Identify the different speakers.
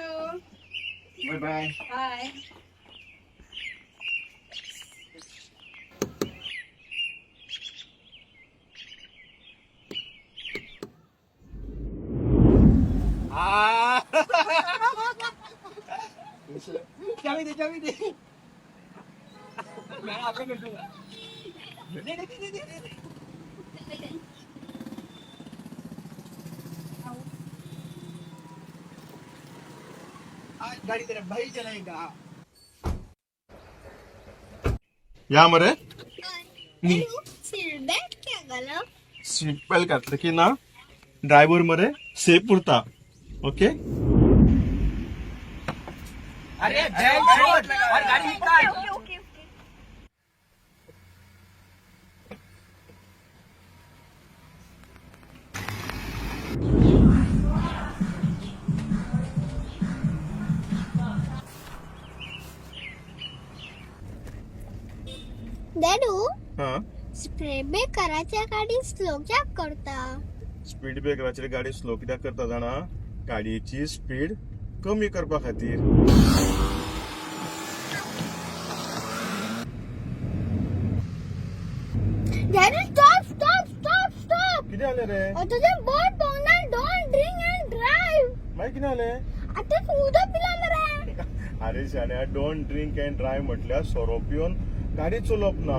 Speaker 1: Bye bye.
Speaker 2: Bye.
Speaker 1: चावी दे चावी दे. मैं आपको कर दूंगा. दे दे दे दे दे. आज गाड़ी तेरा भाई चलाएगा. या मरे
Speaker 2: सीट बेल्ट क्या गला?
Speaker 1: सीट बेल्ट घातलं की ना ड्रायव्हर मरे सेफ उरता. ओके. अरे बेल्ट सोड और गाड़ी निकाल.
Speaker 2: Okay okay okay. डॅडू
Speaker 1: हा
Speaker 2: स्पीड ब्रेक करायच्या गाडी स्लो क्या करता?
Speaker 1: स्पीड ब्रेकराचेर गाडी स्लो कित्याक करता जाणा गाडयेची स्पीड कमी करपा खातीर.
Speaker 2: डॅडू स्टॉप स्टॉप स्टॉप स्टॉप.
Speaker 1: कितें जालें रे?
Speaker 2: तुझे बोर्ड पावना डोंट ड्रिंक अँड ड्राइव.
Speaker 1: मागीर कितें जालें?
Speaker 2: आता तू उदक पिला मरे.
Speaker 1: अरे शाण्या डोंट ड्रिंक अँड ड्रायव्ह म्हटल्यार सोरो पिवन गाडी चलोवप ना.